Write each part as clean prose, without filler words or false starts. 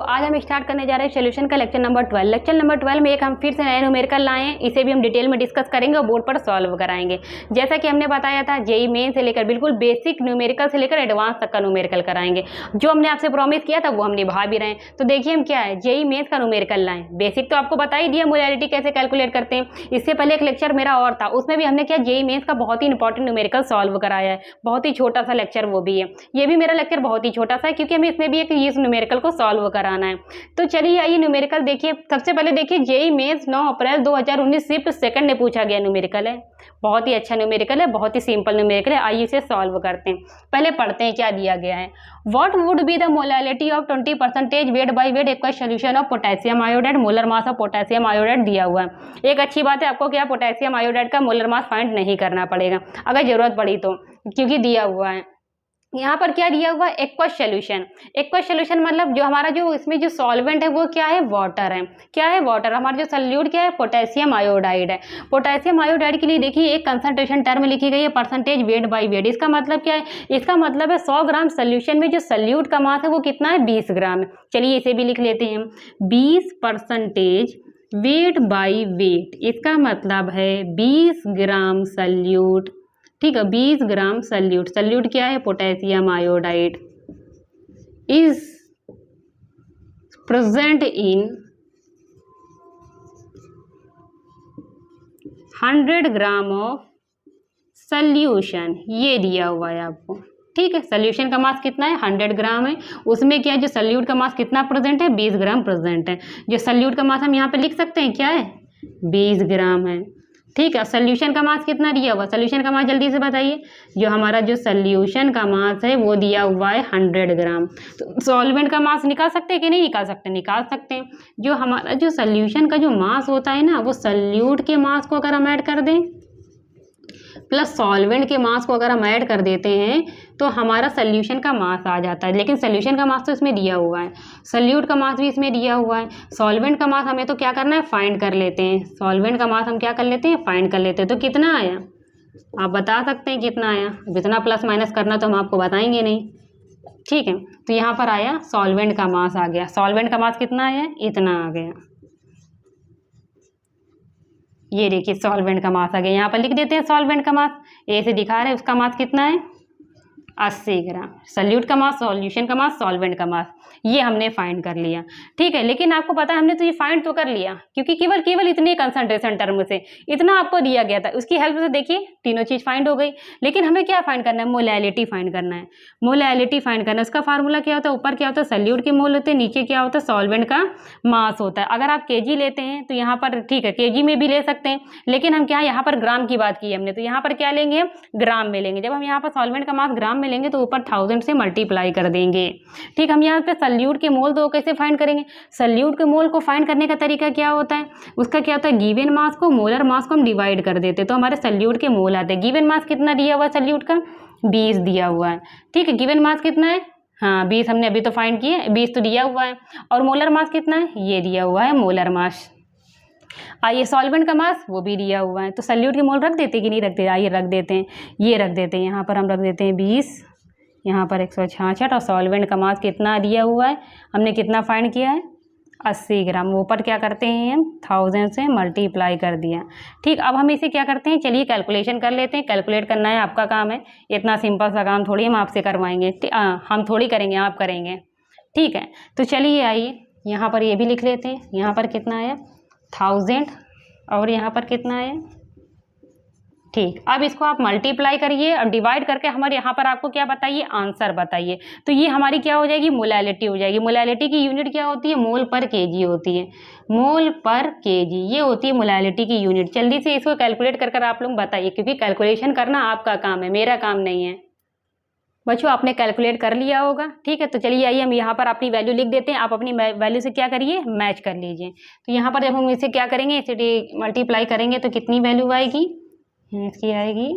तो आज हम स्टार्ट करने जा रहे हैं सोल्यूशन का लेक्चर नंबर 12। लेक्चर नंबर 12 में एक हम फिर से नया न्यूमेरिकल लाए हैं। इसे भी हम डिटेल में डिस्कस करेंगे और बोर्ड पर सॉल्व कराएंगे। जैसा कि हमने बताया था जेई मेन से लेकर बिल्कुल बेसिक न्यूमेरिकल से लेकर एडवांस तक का न्यूमेरिकल कराएंगे। जो हमने आपसे प्रॉमिस किया था वो हम निभा भी रहे हैं। तो देखिए हम क्या है जेई मेन्स का न्यूमेरिकल लाएं। बेसिक तो आपको बता ही दिया, मोलैरिटी कैसे कैलकुलेट करते हैं। इससे पहले एक लेक्चर मेरा और था, उसमें भी हमने क्या जेई मेन्स का बहुत ही इंपॉर्टेंट न्यूमेरिकल सॉल्व कराया है। बहुत ही छोटा सा लेक्चर वो भी है। ये भी मेरा लेक्चर बहुत ही छोटा सा है क्योंकि हमें इसमें भी एक इस न्यूमेरिकल को सॉल्व कराना है। तो चलिए आइए न्यूमेरिकल देखिए। सबसे पहले देखिए जेई मेंस 9 अप्रैल 2019 शिफ्ट सेकंड में पूछा गया न्यूमेरिकल है। बहुत ही अच्छा न्यूमेरिकल है, बहुत ही सिंपल न्यूमेरिकल है। आइए इसे सॉल्व करते हैं। पहले पढ़ते हैं क्या दिया गया है। What would be the molality of 20% weight by wait aqueous solution of potassium iodide, molar mass of potassium iodide दिया हुआ है। एक अच्छी बात है, आपको क्या पोटेशियम आयोडाइड का मोलर मास फाइंड नहीं करना पड़ेगा अगर जरूरत पड़ी तो, क्योंकि दिया हुआ है। यहाँ पर क्या दिया हुआ है, एक्वस सोल्यूशन। एक्वस सोल्यूशन मतलब जो हमारा जो इसमें जो सॉल्वेंट है वो क्या है, वाटर है। क्या है, वाटर। हमारा जो सॉल्यूट क्या है, पोटेशियम आयोडाइड है। पोटेशियम आयोडाइड के लिए देखिए एक कंसंट्रेशन टर्म लिखी गई है, परसेंटेज वेट बाई वेट। इसका मतलब क्या है, इसका मतलब है 100 ग्राम सोल्यूशन में जो सॉल्यूट का मास है वो कितना है, 20 ग्राम है। चलिए इसे भी लिख लेते हैं, 20% वेट बाई वेट। इसका मतलब है 20 ग्राम सॉल्यूट, ठीक है, 20 ग्राम सॉल्यूट। सॉल्यूट क्या है, potassium iodide is present in 100 gram of solution. ये दिया हुआ है आपको, ठीक है। सॉल्यूशन का मास कितना है, 100 ग्राम है। उसमें क्या है, जो सॉल्यूट का मास कितना प्रेजेंट है, 20 ग्राम प्रेजेंट है। जो सॉल्यूट का मास हम यहाँ पे लिख सकते हैं क्या है, 20 ग्राम है, ठीक है। सॉल्यूशन का मास कितना दिया हुआ, सॉल्यूशन का मास जल्दी से बताइए। जो हमारा जो सॉल्यूशन का मास है वो दिया हुआ है 100 ग्राम। तो सॉल्वेंट का मास निकाल सकते हैं कि नहीं निकाल सकते, निकाल सकते हैं। जो हमारा जो सॉल्यूशन का जो मास होता है ना, वो सॉल्यूट के मास को अगर हम ऐड कर दें प्लस सॉल्वेंट के मास को अगर हम ऐड कर देते हैं तो हमारा सॉल्यूशन का मास आ जाता है। लेकिन सॉल्यूशन का मास तो इसमें दिया हुआ है, सॉल्यूट का मास भी इसमें दिया हुआ है। सॉल्वेंट का मास हमें तो क्या करना है, फाइंड कर लेते हैं। सॉल्वेंट का मास हम क्या कर लेते हैं, फाइंड कर लेते हैं। तो कितना आया, आप बता सकते हैं कितना आया। अब इतना प्लस माइनस करना तो हम आपको बताएंगे नहीं, ठीक है। तो यहाँ पर आया सॉल्वेंट का मास आ गया। सॉल्वेंट का मास कितना आया, इतना आ गया। ये देखिए सॉल्वेंट का मास आ गया। यहाँ पर लिख देते हैं सॉल्वेंट का मास, ए से दिखा रहे हैं उसका मास कितना है, 80 ग्राम। सॉल्यूट का मास, सॉल्यूशन का मास, सॉल्वेंट का मास, ये हमने फाइंड कर लिया, ठीक है। लेकिन आपको पता है हमने तो ये फाइंड तो कर लिया क्योंकि केवल इतने कंसंट्रेशन टर्म से इतना आपको दिया गया था। उसकी हेल्प से देखिए तीनों चीज़ फाइंड हो गई। लेकिन हमें क्या फाइंड करना है, मोलैलिटी फाइंड करना है। मोलैलिटी फाइंड करना है। उसका फार्मूला क्या होता है, ऊपर क्या होता है, सॉल्यूट के मोल होते हैं, नीचे क्या होता है, सॉल्वेंट का मास होता है। अगर आप केजी लेते हैं तो यहाँ पर ठीक है, केजी में भी ले सकते हैं, लेकिन हम क्या यहाँ पर ग्राम की बात की है हमने, तो यहाँ पर क्या लेंगे, ग्राम में लेंगे। जब हम यहाँ पर सॉल्वेंट का मास ग्राम में लेंगे तो ऊपर 1000 से मल्टीप्लाई कर देंगे, ठीक। हम यहाँ पे सॉल्यूट के मोल तो कैसे फाइंड करेंगे, सॉल्यूट के मोल को फाइंड करने का तरीका क्या होता है, उसका क्या होता है, गिवन मास को मोलर मास को हम डिवाइड कर देते हैं तो हमारे सॉल्यूट के मोल आते हैं। गिवन मास कितना दिया हुआ है सॉल्यूट का, 20 दिया हुआ है, ठीक है। गिवन मास कितना है, हाँ 20 हमने अभी तो फाइंड किए, 20 तो दिया हुआ है। और मोलर मास कितना है, ये दिया हुआ है मोलर मास। आइए सॉल्वेंट का मास वो भी दिया हुआ है, तो सॉल्यूट के मोल रख देते कि नहीं रखते, आइए रख देते हैं। ये रख देते हैं, यहाँ पर हम रख देते हैं 20, यहाँ पर 166। और सॉल्वेंट का मास कितना दिया हुआ है, हमने कितना फाइंड किया है, 80 ग्राम। ऊपर क्या करते हैं हम 1000 से मल्टीप्लाई कर दिया, ठीक। अब हम इसे क्या करते हैं, चलिए कैलकुलेशन कर लेते हैं। कैलकुलेट करना है आपका काम है, इतना सिंपल सा काम थोड़ी हम आपसे करवाएंगे, हम थोड़ी करेंगे, आप करेंगे, ठीक है। तो चलिए आइए यहाँ पर ये भी लिख लेते हैं। यहाँ पर कितना आया, 1000, और यहाँ पर कितना आया, ठीक। अब इसको आप मल्टीप्लाई करिए और डिवाइड करके हमारे यहाँ पर आपको क्या बताइए, आंसर बताइए। तो ये हमारी क्या हो जाएगी, मोलैलिटी हो जाएगी। मोलैलिटी की यूनिट क्या होती है, मोल पर केजी होती है, मोल पर केजी, ये होती है मोलैलिटी की यूनिट। जल्दी से इसको कैलकुलेट कर आप लोग बताइए, क्योंकि कैलकुलेशन करना आपका काम है, मेरा काम नहीं है। बच्चों आपने कैलकुलेट कर लिया होगा, ठीक है। तो चलिए आइए हम यहाँ पर अपनी वैल्यू लिख देते हैं। आप अपनी वैल्यू से क्या करिए, मैच कर लीजिए। तो यहाँ पर जब हम इसे क्या करेंगे, इसे मल्टीप्लाई करेंगे तो कितनी वैल्यू आएगी, इसकी आएगी,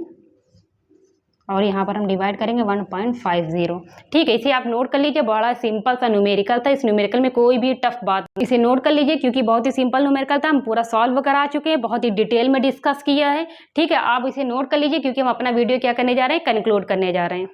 और यहाँ पर हम डिवाइड करेंगे 1.50, ठीक है। इसे आप नोट कर लीजिए, बड़ा सिंपल सा न्यूमेरिकल था। इस न्यूमेरिकल में कोई भी टफ बात, इसे नोट कर लीजिए क्योंकि बहुत ही सिंपल न्यूमेरिकल था। हम पूरा सॉल्व करा चुके हैं, बहुत ही डिटेल में डिस्कस किया है, ठीक है। आप इसे नोट कर लीजिए क्योंकि हम अपना वीडियो क्या करने जा रहे हैं, कंक्लूड करने जा रहे हैं।